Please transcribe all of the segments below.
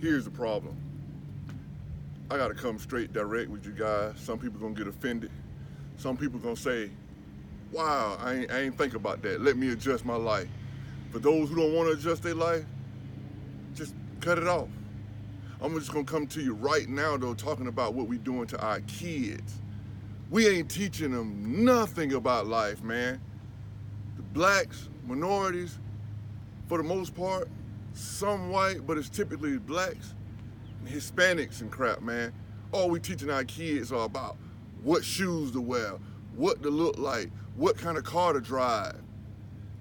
Here's the problem. I gotta come straight direct with you guys. Some people gonna get offended. Some people gonna say, wow, I ain't think about that. Let me adjust my life. For those who don't wanna adjust their life, just cut it off. I'm just gonna come to you right now though, talking about what we doing to our kids. We ain't teaching them nothing about life, man. The blacks, minorities, for the most part, some white, but it's typically blacks and Hispanics and crap, man. All we teaching our kids are about what shoes to wear, what to look like, what kind of car to drive.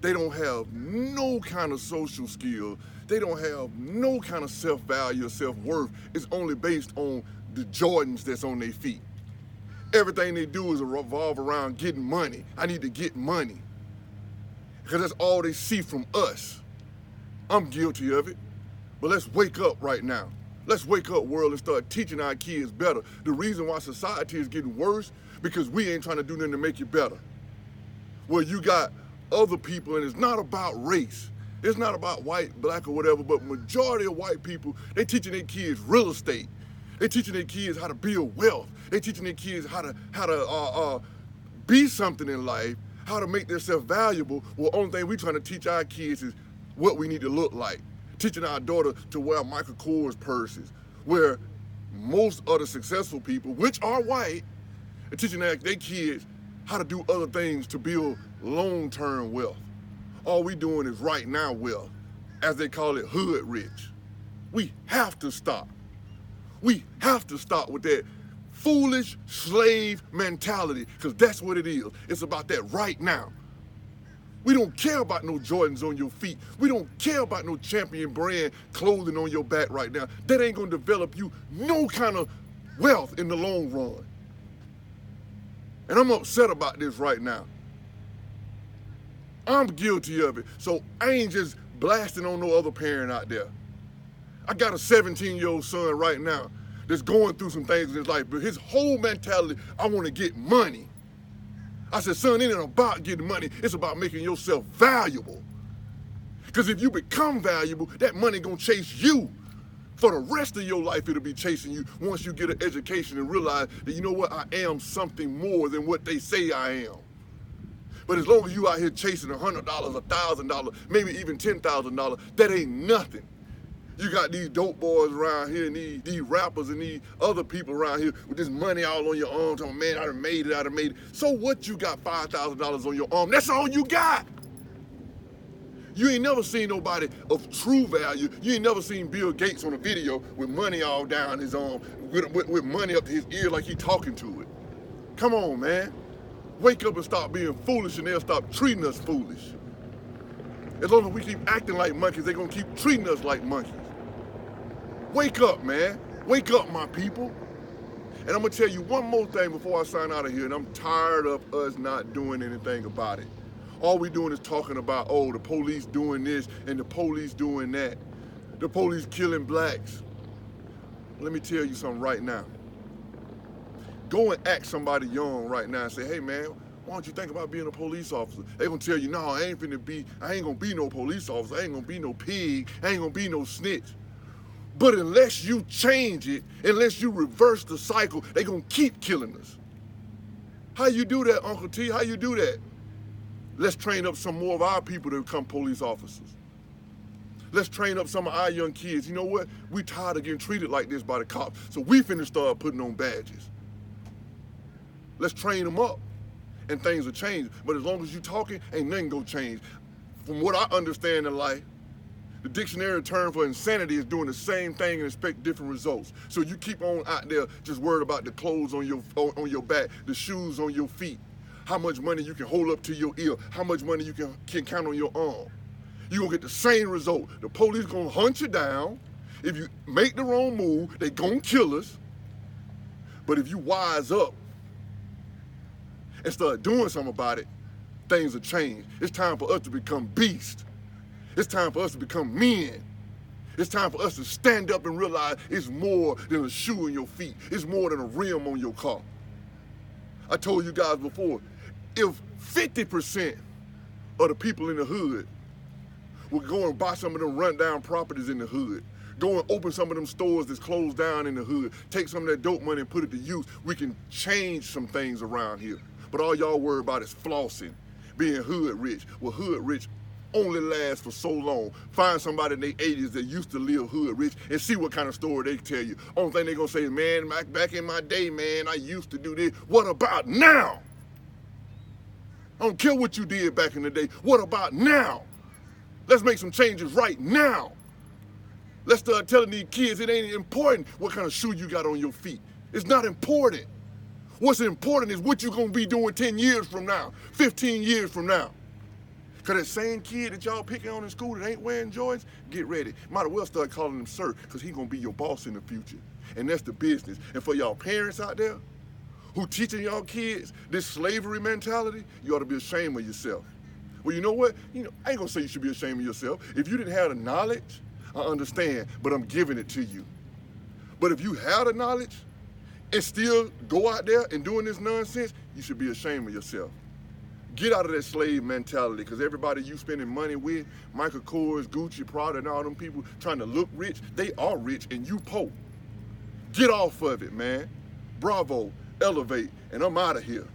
They don't have no kind of social skill. They don't have no kind of self-value or self-worth. It's only based on the Jordans that's on their feet. Everything they do is revolve around getting money. I need to get money. Because that's all they see from us. I'm guilty of it. But let's wake up right now. Let's wake up, world, and start teaching our kids better. The reason why society is getting worse, because we ain't trying to do nothing to make it better. Well, you got other people, and it's not about race. It's not about white, black, or whatever, but majority of white people, they teaching their kids real estate. They teaching their kids how to build wealth. They teaching their kids how to be something in life, how to make themselves valuable. Well, only thing we trying to teach our kids is what we need to look like. Teaching our daughter to wear Michael Kors purses, where most of the successful people, which are white, are teaching their kids how to do other things to build long-term wealth. All we doing is right now wealth, as they call it, hood rich. We have to stop. We have to stop with that foolish slave mentality, because that's what it is. It's about that right now. We don't care about no Jordans on your feet. We don't care about no champion brand clothing on your back right now. That ain't gonna develop you no kind of wealth in the long run. And I'm upset about this right now. I'm guilty of it. So I ain't just blasting on no other parent out there. I got a 17-year-old son right now that's going through some things in his life, but his whole mentality, I want to get money. I said, son, it ain't about getting money. It's about making yourself valuable. Because if you become valuable, that money gonna chase you. For the rest of your life, it'll be chasing you once you get an education and realize that, you know what, I am something more than what they say I am. But as long as you out here chasing $100, $1,000, maybe even $10,000, that ain't nothing. You got these dope boys around here and these rappers and these other people around here with this money all on your arm, talking, man, I done made it. So what, you got $5,000 on your arm? That's all you got. You ain't never seen nobody of true value. You ain't never seen Bill Gates on a video with money all down his arm, with money up to his ear like he talking to it. Come on, man. Wake up and stop being foolish, and they'll stop treating us foolish. As long as we keep acting like monkeys, they're gonna keep treating us like monkeys. Wake up, man. Wake up, my people. And I'm gonna tell you one more thing before I sign out of here, and I'm tired of us not doing anything about it. All we doing is talking about, oh, the police doing this and the police doing that. The police killing blacks. Let me tell you something right now. Go and ask somebody young right now and say, hey, man, why don't you think about being a police officer? They gonna tell you, no, I ain't gonna be no police officer. I ain't gonna be no pig. I ain't gonna be no snitch. But unless you change it, unless you reverse the cycle, they gonna keep killing us. How you do that, Uncle T? How you do that? Let's train up some more of our people to become police officers. Let's train up some of our young kids. You know what? We tired of getting treated like this by the cops, so we finna start putting on badges. Let's train them up, and things will change. But as long as you talking, ain't nothing gonna change. From what I understand in life, the dictionary term for insanity is doing the same thing and expect different results. So you keep on out there just worried about the clothes on your back, the shoes on your feet, how much money you can hold up to your ear, how much money you can count on your arm. You're gonna get the same result. The police gonna hunt you down. If you make the wrong move, they gonna kill us. But if you wise up and start doing something about it, things will change. It's time for us to become beasts. It's time for us to become men. It's time for us to stand up and realize it's more than a shoe in your feet. It's more than a rim on your car. I told you guys before, if 50% of the people in the hood will go and buy some of them rundown properties in the hood. Go and open some of them stores that's closed down in the hood. Take some of that dope money and put it to use. We can change some things around here. But all y'all worry about is flossing, being hood rich. Well, hood rich only lasts for so long. Find somebody in their 80s that used to live hood rich and see what kind of story they tell you. Only thing they gonna say is, man, back in my day, man, I used to do this. What about now? I don't care what you did back in the day. What about now? Let's make some changes right now. Let's start telling these kids it ain't important what kind of shoe you got on your feet. It's not important. What's important is what you're gonna be doing 10 years from now, 15 years from now. Cause that same kid that y'all picking on in school that ain't wearing Jordans, get ready. Might as well start calling him sir, cause he gonna be your boss in the future. And that's the business. And for y'all parents out there who teaching y'all kids this slavery mentality, you ought to be ashamed of yourself. Well, you know what? I ain't gonna say you should be ashamed of yourself. If you didn't have the knowledge, I understand, but I'm giving it to you. But if you have the knowledge and still go out there and doing this nonsense, you should be ashamed of yourself. Get out of that slave mentality, because everybody you spending money with, Michael Kors, Gucci, Prada, and all them people trying to look rich, they are rich and you poor. Get off of it, man. Bravo, elevate, and I'm out of here.